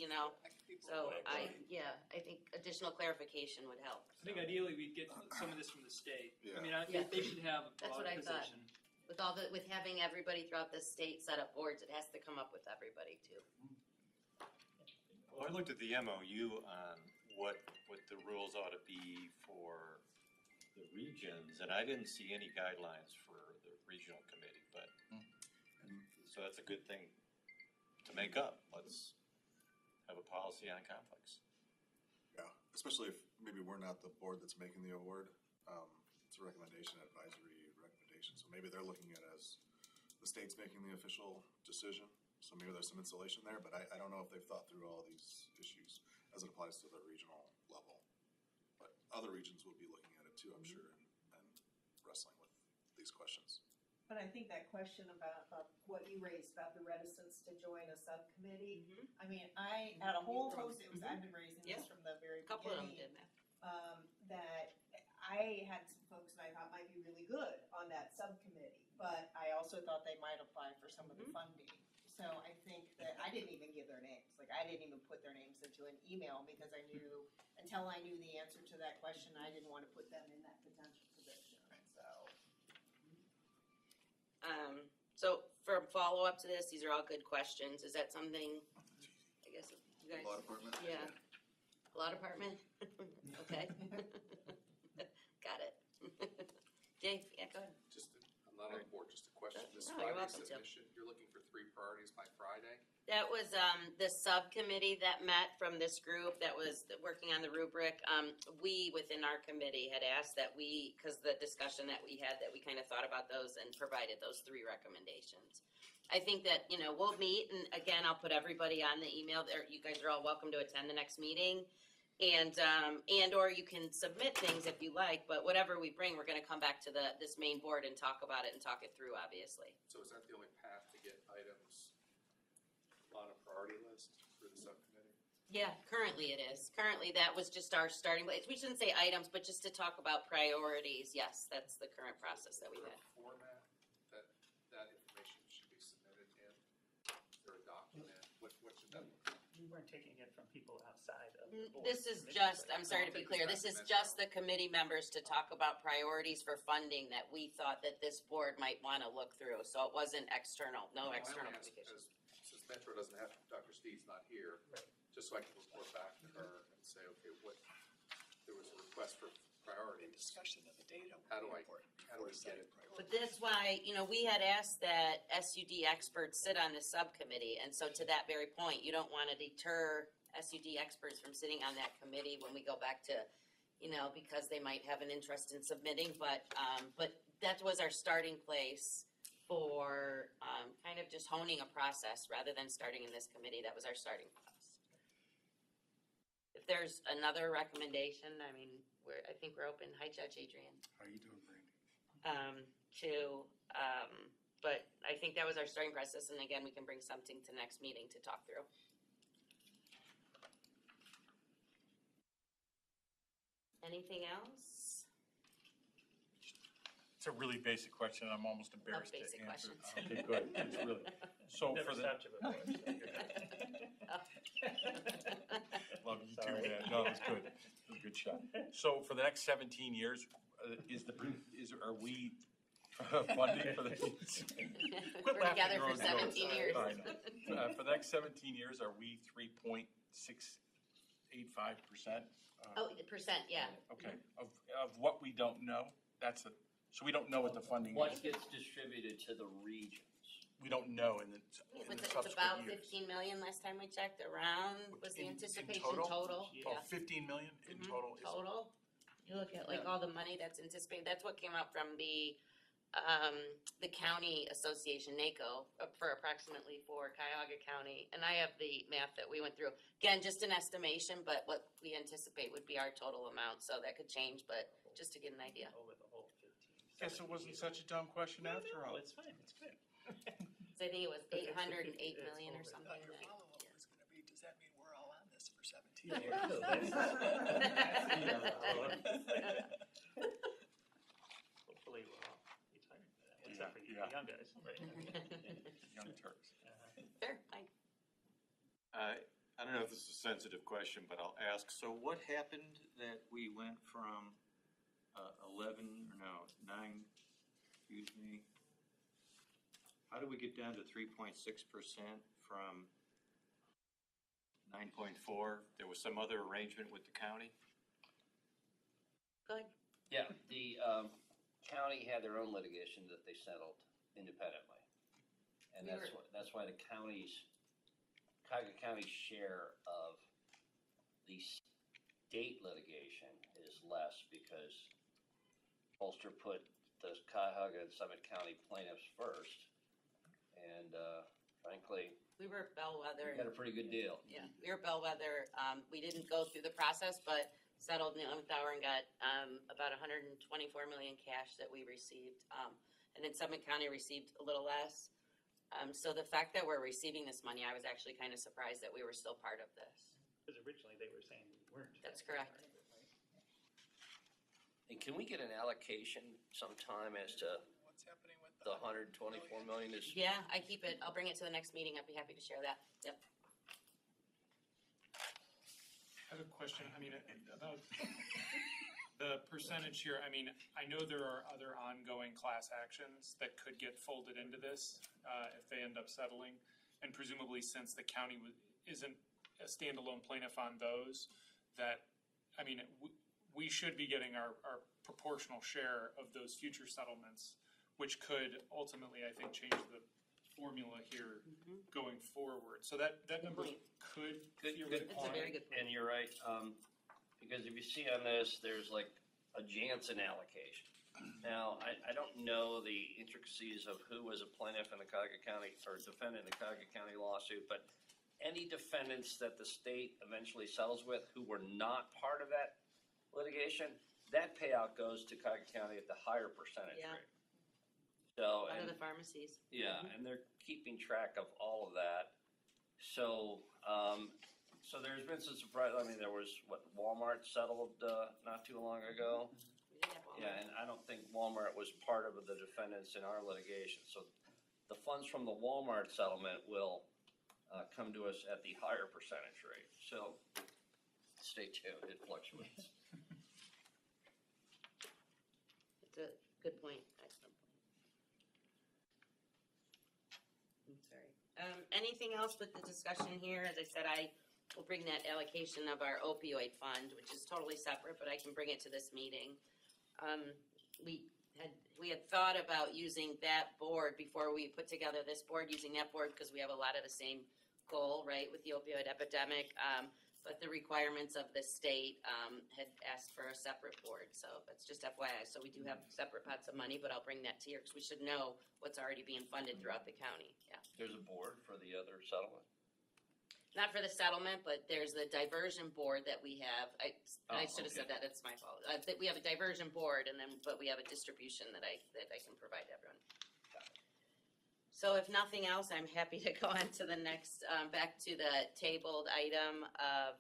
so I think additional clarification would help. I think ideally we'd get some of this from the state. Yeah. I mean, they should have a That's broad what I thought. position. With having everybody throughout the state set up boards, it has to come up with everybody too. Well, I looked at the MOU on what the rules ought to be for the regions, and I didn't see any guidelines for the regional committee, but, so that's a good thing to make up. Let's have a policy on conflicts. Yeah, especially if maybe we're not the board that's making the award. It's a recommendation, advisory recommendation, so maybe they're looking at it as the state's making the official decision. So maybe there's some insulation there, but I don't know if they've thought through all these issues as it applies to the regional level. But other regions will be looking at it too, I'm sure, and wrestling with these questions. But I think that question about what you raised about the reticence to join a subcommittee, I mean, I had a whole host, I've been raising this from the very A couple of them beginning, did that. that I had some folks that I thought might be really good on that subcommittee, but I also thought they might apply for some of the funding. So I think that I didn't even give their names, I didn't even put their names into an email because I knew, until I knew the answer to that question, I didn't want to put them in that potential position, so. So for follow-up to this, these are all good questions. Is that something, I guess, you guys? Law department? Yeah. Law department? Okay. Got it. Dave, yeah, go ahead. I'm not on the board, just a question. This No, you're Friday, welcome to. submission, you're looking for 3 priorities by Friday? That was, the subcommittee that met from this group that was working on the rubric. We, within our committee, had asked that cause the discussion that we had, that we kind of thought about those and provided those 3 recommendations. I think that, we'll meet, and again, I'll put everybody on the email there. You guys are all welcome to attend the next meeting. And or you can submit things if you like, but whatever we bring, we're gonna come back to this main board and talk about it and talk it through, obviously. So is that the only path to get items on a priority list for the subcommittee? Yeah, currently it is. Currently, that was just our starting place. We shouldn't say items, but just to talk about priorities. Yes, that's the current process that we've Is there had. a format that information should be submitted in? Is there a document? What should that look like? We weren't taking it from people outside of the board. This is Committees, just, right? I'm sorry to be clear, this is just the committee members to talk about priorities for funding that we thought that this board might wanna look through. So it wasn't external, no I external only ask communication. since Metro doesn't have, Dr. Steve's not here, Right. just so I can report back to her and say, okay, there was a request for priorities. Discussion of the data. How do we get it? But that's why, we had asked that SUD experts sit on the subcommittee, and so to that very point, you don't wanna deter SUD experts from sitting on that committee when we go back to, because they might have an interest in submitting, but that was our starting place for, kind of just honing a process rather than starting in this committee. That was our starting place. If there's another recommendation, I think we're open. Hi, Judge Adrian. How you doing, Brandy? But I think that was our starting process, and again, we can bring something to next meeting to talk through. Anything else? It's a really basic question, and I'm almost embarrassed to basic answer. questions. Okay, good. It's really, so Never for the, stopped you before, so you're good. love you too, Sorry. man. No, it's good. It was a good shot. So for the next 17 years, are we funding for the? Quit We're laughing together at your for own jokes. 17 years. I know. For the next 17 years, are we 3.685%? Oh, the percent, yeah. Okay, of what we don't know, so we don't know what the funding What is. gets distributed to the regions? We don't know in the It's subsequent about years. 15 million last time we checked, around, was the In anticipation total? total? Oh, 15 million in Mhm. total is. Total. You look at all the money that's anticipated, that's what came out from the county association, NACO, for approximately for Cuyahoga County. And I have the math that we went through. Again, just an estimation, but what we anticipate would be our total amount, so that could change, but just to get an idea. Over the whole 15. Guess it wasn't such a dumb question after No, all. it's fine, it's good. So I think it was But it's 808 it's million or over. something. Your follow-up was gonna be, does that mean we're all on this for 17 Yeah, years? we're Hopefully we'll all retire, except for you Yeah. young guys, right? Young Turks. Sure, Mike. I don't know if this is a sensitive question, but I'll ask. So what happened that we went from 9, how did we get down to 3.6% from 9.4? There was some other arrangement with the county? Go ahead. Yeah, the county had their own litigation that they settled independently. And We that's why the Cuyahoga County's share of the state litigation is less because Ulster put the Cuyahoga and Summit County plaintiffs first. And frankly, We were bellwether. we got a pretty good deal. Yeah, we were bellwether. We didn't go through the process, but settled in the 11th hour and got about 124 million cash that we received. And then Summit County received a little less. So the fact that we're receiving this money, I was actually kind of surprised that we were still part of this. Because originally they were saying we weren't. That's correct. And can we get an allocation sometime as to What's happening with the 124 million is? Yeah, I keep it. I'll bring it to the next meeting. I'd be happy to share that. Yep. I have a question, about the percentage here. I know there are other ongoing class actions that could get folded into this if they end up settling. And presumably, since the county isn't a standalone plaintiff on those, we should be getting our proportional share of those future settlements which could ultimately, I think, change the formula here going forward. So that number point. could Good theoretically. That's a very good point. And you're right, because if you see on this, there's like a Janssen allocation. Now, I don't know the intricacies of who was a plaintiff in the Cuyahoga County, or defendant in the Cuyahoga County lawsuit, but any defendants that the state eventually settles with who were not part of that litigation, that payout goes to Cuyahoga County at the higher percentage Yeah. rate. So, One of and the pharmacies. yeah, and they're keeping track of all of that. So, so there's been some surprise. I mean, there was what Walmart settled not too long ago. We did have one. Yeah, and I don't think Walmart was part of the defendants in our litigation. So, the funds from the Walmart settlement will come to us at the higher percentage rate. So, stay tuned. It fluctuates. It's a good point, excellent point. I'm sorry. Anything else with the discussion here? As I said, I will bring that allocation of our opioid fund, which is totally separate, but I can bring it to this meeting. We had thought about using that board before we put together this board, using that board because we have a lot of the same goal, right, with the opioid epidemic. But the requirements of the state had asked for a separate board, so that's just FYI. So we do have separate pots of money, but I'll bring that to you because we should know what's already being funded throughout the county, yeah. There's a board for the other settlement. Not for the settlement, but there's the diversion board that we have. I Oh, should have said okay. that, it's my fault. That we have a diversion board and then, but we have a distribution that I can provide to everyone. So if nothing else, I'm happy to go on to the next, back to the tabled item of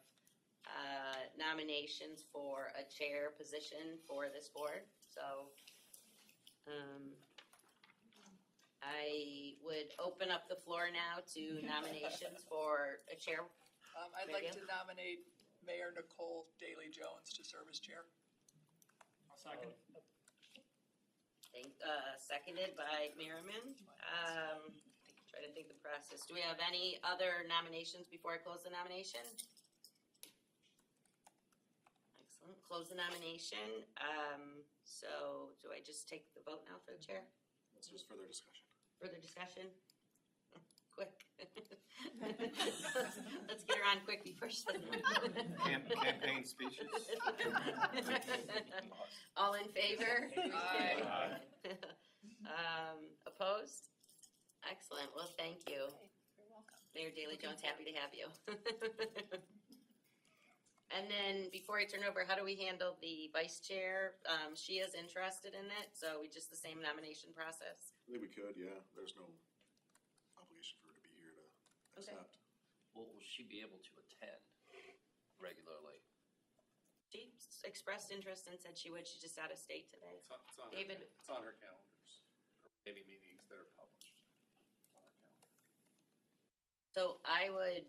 nominations for a chair position for this board. So I would open up the floor now to nominations for a chair. I'd like to nominate Mayor Nicole Daly Jones to serve as chair. I'll second. Seconded by Merriman. Try to think the process. Do we have any other nominations before I close the nomination? Excellent. Close the nomination. So do I just take the vote now for the chair? So just further discussion. Further discussion? Quick. Let's get her on quick before she doesn't. Campaign speeches. All in favor? Aye. Opposed? Excellent, well, thank you. You're welcome. Mayor Daley Jones, happy to have you. And then, before I turn over, how do we handle the vice chair? She is interested in it, so we just the same nomination process? I think we could, yeah. There's no obligation for her to be here to Okay. accept. Will she be able to attend regularly? She expressed interest and said she would, she's just out of state today. It's on David? It's on her calendars, or maybe meetings that are published on her calendar. So I would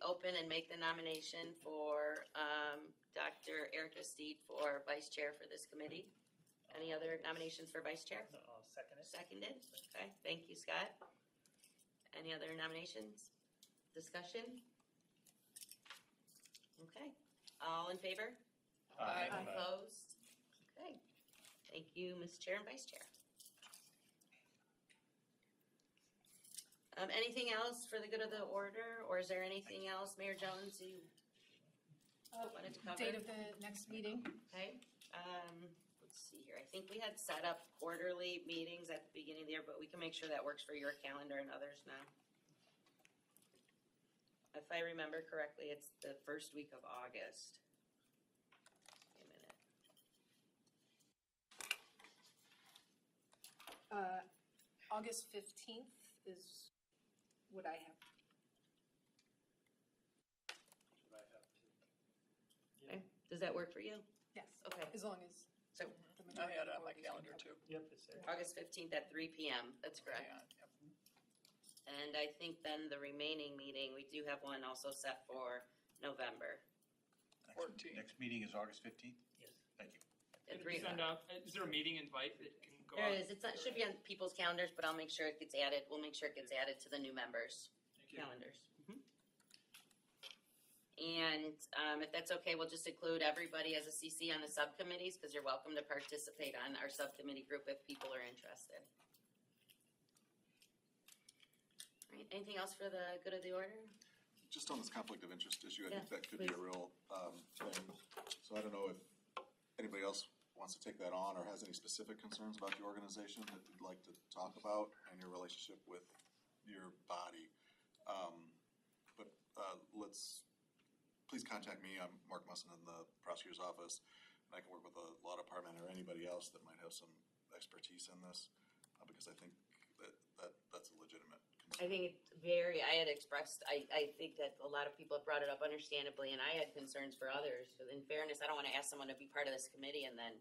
open and make the nomination for Dr. Erica Steed for vice chair for this committee. Any other nominations for vice chair? I'll second it. Seconded, okay, thank you, Scott. Any other nominations? Discussion? Okay, all in favor? Aye. Opposed? Okay, thank you, Ms. Chair and Vice Chair. Anything else for the good of the order, or is there anything else, Mayor Jones, you wanted to cover? Date of the next meeting. Okay, let's see here, I think we had set up quarterly meetings at the beginning of the year, but we can make sure that works for your calendar and others now. If I remember correctly, it's the first week of August. Wait a minute. August 15th is what I have. Okay, does that work for you? Yes. Okay, As long as. so the I majority had it of on my voters calendar can too. Yep, it's there. August 15th at 3 PM, that's correct. Yeah, yep. And I think then the remaining meeting, we do have one also set for November 14. Next meeting is August 15th? Yes. Thank you. at Can 3 you send o'clock. out, is there a meeting invite that can go There out? is, it should be on people's calendars, but I'll make sure it gets added, we'll make sure it gets added to the new members' Thank you. calendars. And if that's okay, we'll just include everybody as a CC on the subcommittees, because you're welcome to participate on our subcommittee group if people are interested. All right, anything else for the good of the order? Just on this conflict of interest issue, I Yeah, think that could be a please. real thing. So I don't know if anybody else wants to take that on or has any specific concerns about the organization that you'd like to talk about and your relationship with your body. But please contact me. I'm Mark Musson in the prosecutor's office, and I can work with the law department or anybody else that might have some expertise in this, because I think that's a legitimate concern. I think it's I had expressed, I think that a lot of people have brought it up understandably, and I had concerns for others. In fairness, I don't want to ask someone to be part of this committee and then,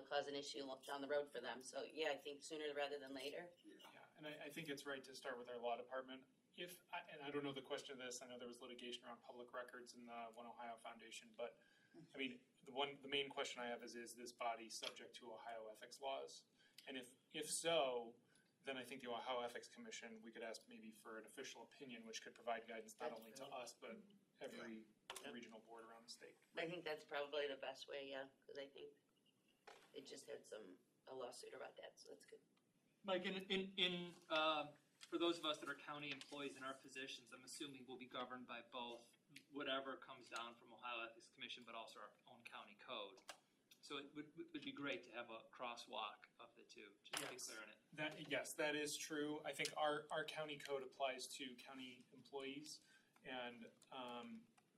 cause an issue down the road for them. So, yeah, I think sooner rather than later. Yeah, and I think it's right to start with our law department. And I don't know the question of this, I know there was litigation around public records in the One Ohio Foundation, but, I mean, the main question I have is this body subject to Ohio ethics laws? And if so, then I think the Ohio Ethics Commission, we could ask maybe for an official opinion, which could provide guidance not only to us, but every regional board around the state. I think that's probably the best way, yeah, because I think they just had a lawsuit about that, so that's good. Mike, for those of us that are county employees in our positions, I'm assuming we'll be governed by both whatever comes down from Ohio Ethics Commission, but also our own county code. So it would be great to have a crosswalk of the two, just to be clear on it. Yes, that is true. I think our county code applies to county employees, and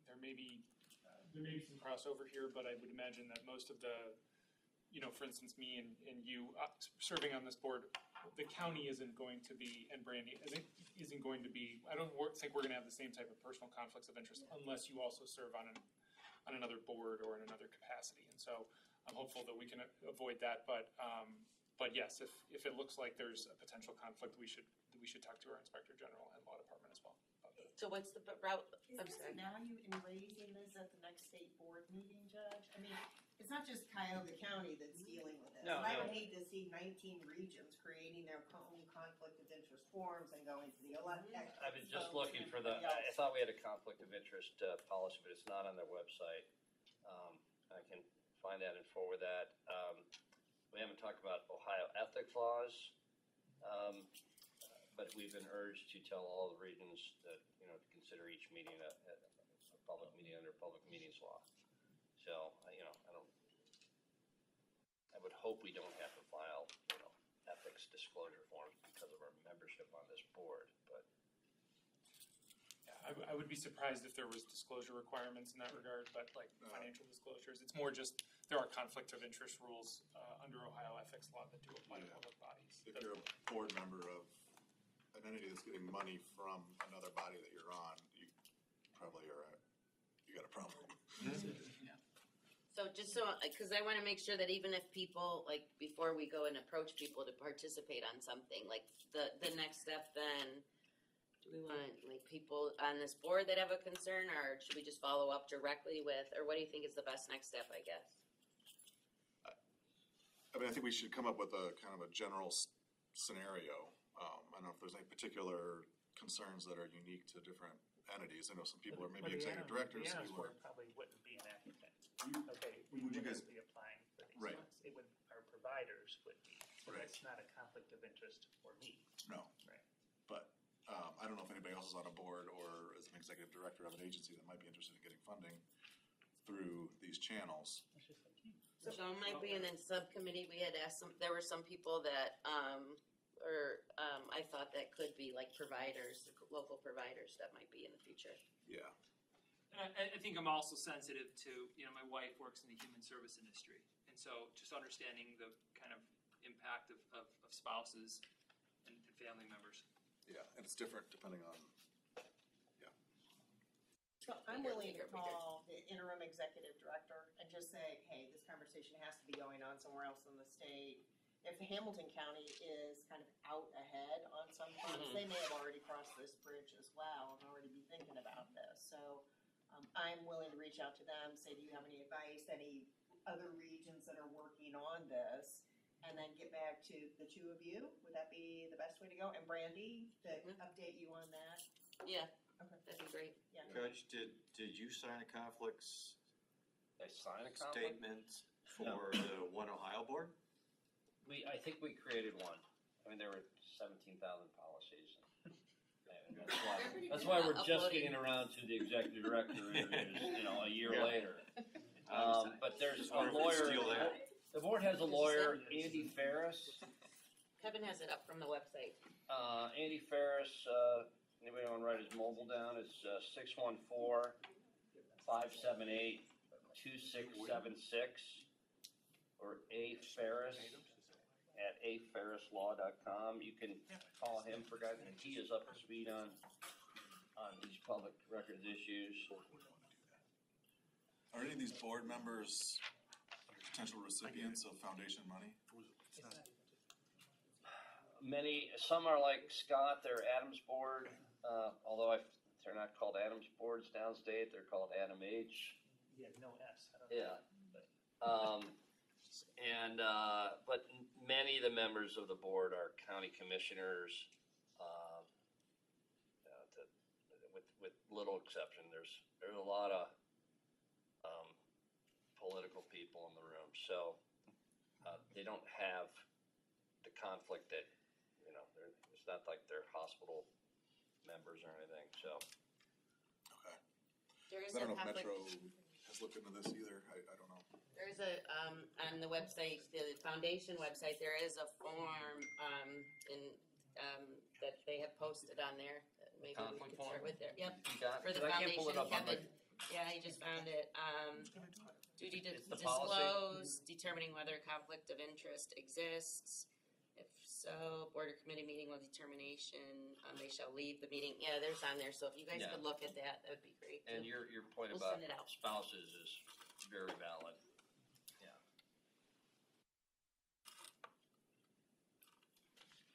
there may be some crossover here, but I would imagine that most of the, for instance, me and you serving on this board, the county isn't going to be, and Brandy isn't going to be. I don't think we're going to have the same type of personal conflicts of interest unless you also serve on another board or in another capacity, and so I'm hopeful that we can avoid that, but yes, if it looks like there's a potential conflict, we should talk to our Inspector General and Law Department as well. So what's the route? Is there value in raising this at the next state board meeting, Judge? I mean, it's not just Cuyahoga County that's dealing with this. No, I no. would hate to see 19 regions creating their own conflict of interest forms and going to the election. I was just looking for I thought we had a conflict of interest policy, but it's not on their website. I can find that and forward that. We haven't talked about Ohio ethics laws, but we've been urged to tell all the regions that, to consider each meeting a public meeting under public meetings law. So, I would hope we don't have to file, ethics disclosure forms because of our membership on this board, but. Yeah, I would be surprised if there was disclosure requirements in that regard, but like financial disclosures, it's more just there are conflict of interest rules under Ohio ethics law that do apply to public bodies. If you're a board member of an entity that's getting money from another body that you're on, you probably you got a problem. So because I want to make sure that even if people, like, before we go and approach people to participate on something, like, the next step then, do we want, like, people on this board that have a concern, or should we just follow up directly with, or what do you think is the best next step, I guess? I mean, I think we should come up with a kind of a general scenario. I don't know if there's any particular concerns that are unique to different entities. I know some people are maybe executive directors. The some honest people board probably wouldn't be an applicant. Okay, we Would you wouldn't guys- be applying for these Right. ones. It would, our providers would be. So Right. that's not a conflict of interest for me. No. Right. But I don't know if anybody else is on a board or is an executive director of an agency that might be interested in getting funding through these channels. It's just like you. So it might be, and then subcommittee, we had asked there were some people that, I thought that could be like providers, local providers that might be in the future. Yeah. And I think I'm also sensitive to, my wife works in the human service industry. And so just understanding the kind of impact of spouses and family members. Yeah, and it's different depending on, So I'm willing to call the interim executive director and just say, hey, this conversation has to be going on somewhere else in the state. If Hamilton County is kind of out ahead on some things, they may have already crossed this bridge as well and already be thinking about this. So I'm willing to reach out to them, say, do you have any advice, any other regions that are working on this? And then get back to the two of you. Would that be the best way to go? And Brandy, to update you on that? Yeah, That'd be great. Yeah. Judge, did you sign a conflicts They sign a conflict? statement for the One Ohio Board? I think we created one. I mean, there were 17,000 policies. And that's why we're just getting around to the executive director interviews, a year Yeah. later. But there's Just a wonder if it's lawyer, still there. the board has a lawyer, Andy Ferris. Kevin has it up from the website. Andy Ferris, anybody want to write his mobile down? It's 614-578-2676 or A Ferris at aferrislaw.com. You can call him for guidance, and he is up to speed on these public records issues. Are any of these board members potential recipients of foundation money? Some are like Scott, they're Adams Board, although they're not called Adams Boards downstate, they're called Adam H. Yeah, no S. I don't know. Yeah. But many of the members of the board are county commissioners, with little exception. There's a lot of political people in the room, so they don't have the conflict that, it's not like they're hospital members or anything, so. Okay. There is I a don't know if conflict. Metro has looked into this either. I don't know. There is a, on the website, the foundation website, there is a form, that they have posted on there. That maybe we Conflict could start form? with there. Yep, You got for it? the 'Cause I can't pull it foundation, up on Kevin. Yeah, he just found it. Duty to It's the policy. disclose, determining whether conflict of interest exists. If so, board or committee meeting with determination, they shall leave the meeting. Yeah, there's on there, so if you guys Yeah. could look at that, that would be great. And too. your point We'll about send it out. spouses is very valid. Yeah.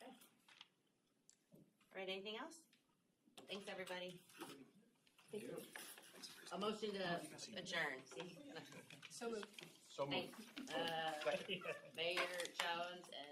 All right, anything else? Thanks, everybody. A motion to adjourn. See? So moved. So moved. Thanks. Mayor Jones and